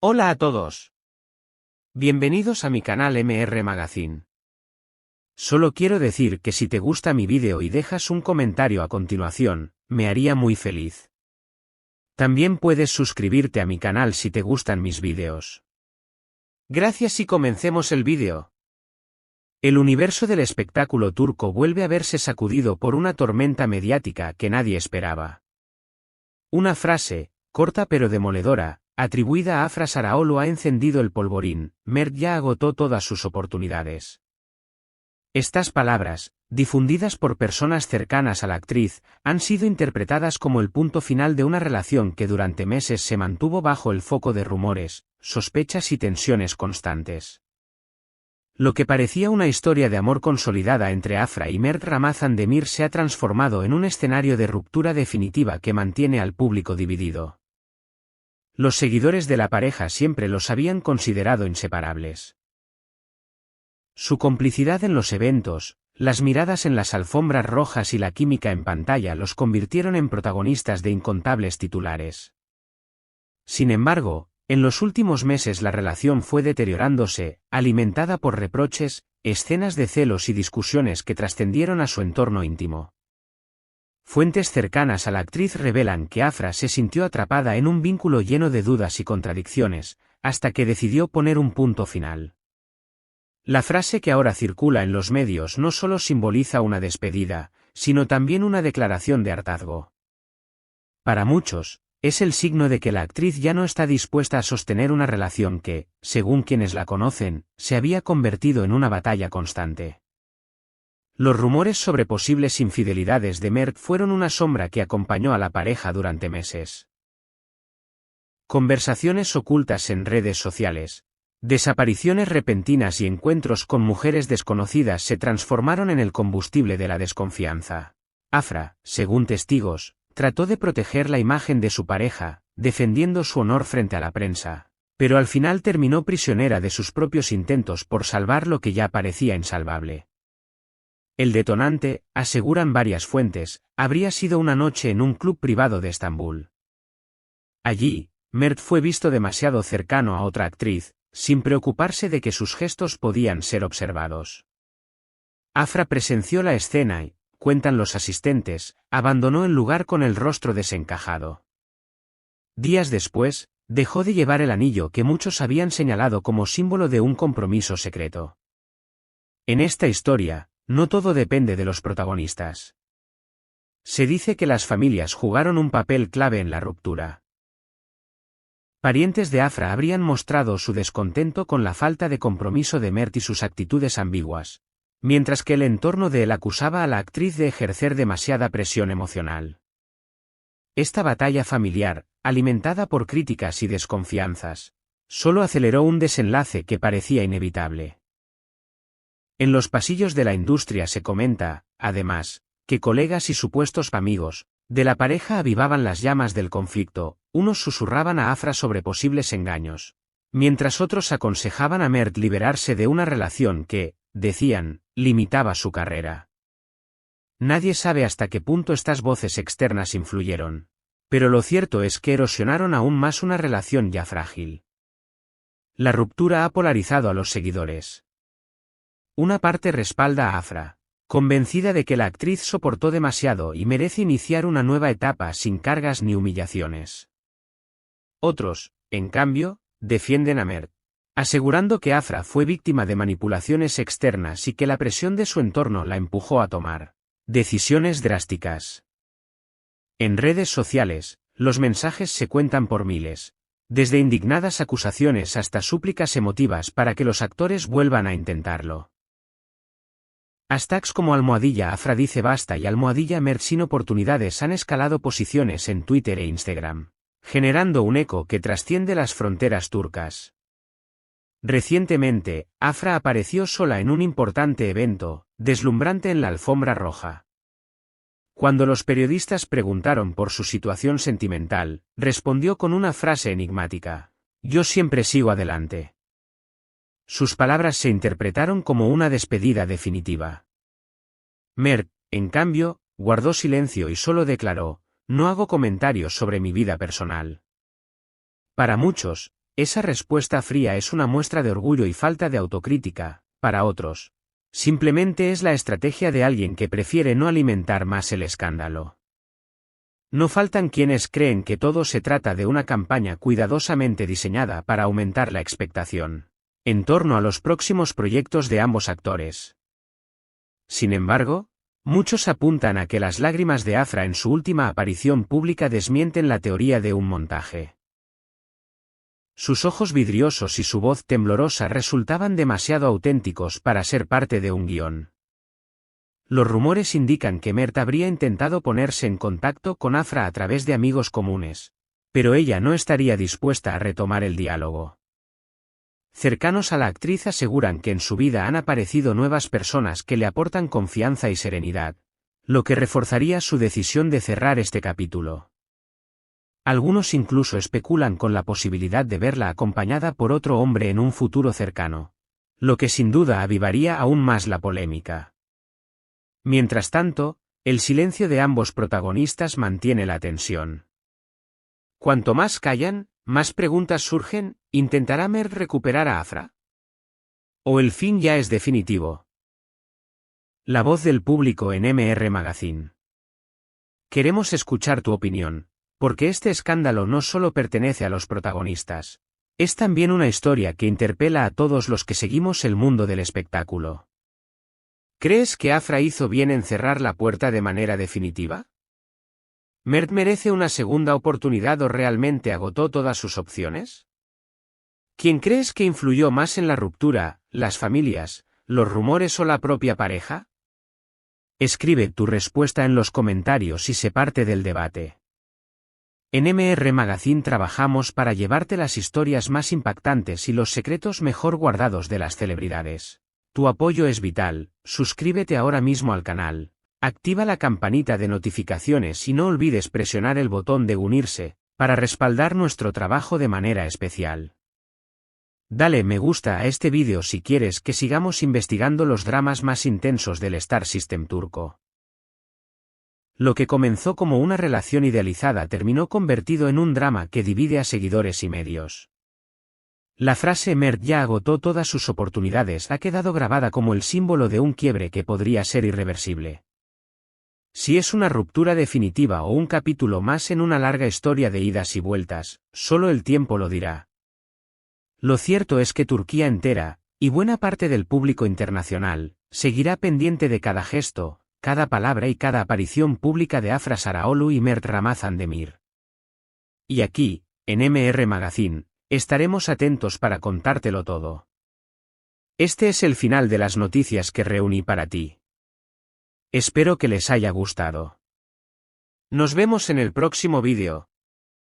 Hola a todos. Bienvenidos a mi canal MR Magazine. Solo quiero decir que si te gusta mi vídeo y dejas un comentario a continuación, me haría muy feliz. También puedes suscribirte a mi canal si te gustan mis vídeos. Gracias y comencemos el vídeo. El universo del espectáculo turco vuelve a verse sacudido por una tormenta mediática que nadie esperaba. Una frase, corta pero demoledora, atribuida a Afra Saraaoğlu ha encendido el polvorín. Mert ya agotó todas sus oportunidades. Estas palabras, difundidas por personas cercanas a la actriz, han sido interpretadas como el punto final de una relación que durante meses se mantuvo bajo el foco de rumores, sospechas y tensiones constantes. Lo que parecía una historia de amor consolidada entre Afra y Mert Ramazan Demir se ha transformado en un escenario de ruptura definitiva que mantiene al público dividido. Los seguidores de la pareja siempre los habían considerado inseparables. Su complicidad en los eventos, las miradas en las alfombras rojas y la química en pantalla los convirtieron en protagonistas de incontables titulares. Sin embargo, en los últimos meses la relación fue deteriorándose, alimentada por reproches, escenas de celos y discusiones que trascendieron a su entorno íntimo. Fuentes cercanas a la actriz revelan que Afra se sintió atrapada en un vínculo lleno de dudas y contradicciones, hasta que decidió poner un punto final. La frase que ahora circula en los medios no solo simboliza una despedida, sino también una declaración de hartazgo. Para muchos, es el signo de que la actriz ya no está dispuesta a sostener una relación que, según quienes la conocen, se había convertido en una batalla constante. Los rumores sobre posibles infidelidades de Mert fueron una sombra que acompañó a la pareja durante meses. Conversaciones ocultas en redes sociales, desapariciones repentinas y encuentros con mujeres desconocidas se transformaron en el combustible de la desconfianza. Afra, según testigos, trató de proteger la imagen de su pareja, defendiendo su honor frente a la prensa, pero al final terminó prisionera de sus propios intentos por salvar lo que ya parecía insalvable. El detonante, aseguran varias fuentes, habría sido una noche en un club privado de Estambul. Allí, Mert fue visto demasiado cercano a otra actriz, sin preocuparse de que sus gestos podían ser observados. Afra presenció la escena y, cuentan los asistentes, abandonó el lugar con el rostro desencajado. Días después, dejó de llevar el anillo que muchos habían señalado como símbolo de un compromiso secreto. En esta historia, no todo depende de los protagonistas. Se dice que las familias jugaron un papel clave en la ruptura. Parientes de Afra habrían mostrado su descontento con la falta de compromiso de Mert y sus actitudes ambiguas, mientras que el entorno de él acusaba a la actriz de ejercer demasiada presión emocional. Esta batalla familiar, alimentada por críticas y desconfianzas, solo aceleró un desenlace que parecía inevitable. En los pasillos de la industria se comenta, además, que colegas y supuestos amigos de la pareja avivaban las llamas del conflicto, unos susurraban a Afra sobre posibles engaños, mientras otros aconsejaban a Mert liberarse de una relación que, decían, limitaba su carrera. Nadie sabe hasta qué punto estas voces externas influyeron, pero lo cierto es que erosionaron aún más una relación ya frágil. La ruptura ha polarizado a los seguidores. Una parte respalda a Afra, convencida de que la actriz soportó demasiado y merece iniciar una nueva etapa sin cargas ni humillaciones. Otros, en cambio, defienden a Mert, asegurando que Afra fue víctima de manipulaciones externas y que la presión de su entorno la empujó a tomar decisiones drásticas. En redes sociales, los mensajes se cuentan por miles, desde indignadas acusaciones hasta súplicas emotivas para que los actores vuelvan a intentarlo. Hashtags como #Afra dice basta y #Mert sin oportunidades han escalado posiciones en Twitter e Instagram, generando un eco que trasciende las fronteras turcas. Recientemente, Afra apareció sola en un importante evento, deslumbrante en la alfombra roja. Cuando los periodistas preguntaron por su situación sentimental, respondió con una frase enigmática: "Yo siempre sigo adelante". Sus palabras se interpretaron como una despedida definitiva. Mert, en cambio, guardó silencio y solo declaró: "No hago comentarios sobre mi vida personal". Para muchos, esa respuesta fría es una muestra de orgullo y falta de autocrítica. Para otros, simplemente es la estrategia de alguien que prefiere no alimentar más el escándalo. No faltan quienes creen que todo se trata de una campaña cuidadosamente diseñada para aumentar la expectación en torno a los próximos proyectos de ambos actores. Sin embargo, muchos apuntan a que las lágrimas de Afra en su última aparición pública desmienten la teoría de un montaje. Sus ojos vidriosos y su voz temblorosa resultaban demasiado auténticos para ser parte de un guión. Los rumores indican que Mert habría intentado ponerse en contacto con Afra a través de amigos comunes, pero ella no estaría dispuesta a retomar el diálogo. Cercanos a la actriz aseguran que en su vida han aparecido nuevas personas que le aportan confianza y serenidad, lo que reforzaría su decisión de cerrar este capítulo. Algunos incluso especulan con la posibilidad de verla acompañada por otro hombre en un futuro cercano, lo que sin duda avivaría aún más la polémica. Mientras tanto, el silencio de ambos protagonistas mantiene la tensión. Cuanto más callan, más preguntas surgen. ¿Intentará Mert recuperar a Afra? ¿O el fin ya es definitivo? La voz del público en MR Magazine. Queremos escuchar tu opinión, porque este escándalo no solo pertenece a los protagonistas, es también una historia que interpela a todos los que seguimos el mundo del espectáculo. ¿Crees que Afra hizo bien en cerrar la puerta de manera definitiva? ¿Mert merece una segunda oportunidad o realmente agotó todas sus opciones? ¿Quién crees que influyó más en la ruptura, las familias, los rumores o la propia pareja? Escribe tu respuesta en los comentarios y sé parte del debate. En MR Magazine trabajamos para llevarte las historias más impactantes y los secretos mejor guardados de las celebridades. Tu apoyo es vital, suscríbete ahora mismo al canal, activa la campanita de notificaciones y no olvides presionar el botón de unirse, para respaldar nuestro trabajo de manera especial. Dale me gusta a este vídeo si quieres que sigamos investigando los dramas más intensos del Star System turco. Lo que comenzó como una relación idealizada terminó convertido en un drama que divide a seguidores y medios. La frase Mert ya agotó todas sus oportunidades ha quedado grabada como el símbolo de un quiebre que podría ser irreversible. Si es una ruptura definitiva o un capítulo más en una larga historia de idas y vueltas, solo el tiempo lo dirá. Lo cierto es que Turquía entera, y buena parte del público internacional, seguirá pendiente de cada gesto, cada palabra y cada aparición pública de Afra Saraoglu y Mert Ramazan Demir. Y aquí, en MR Magazine, estaremos atentos para contártelo todo. Este es el final de las noticias que reuní para ti. Espero que les haya gustado. Nos vemos en el próximo vídeo.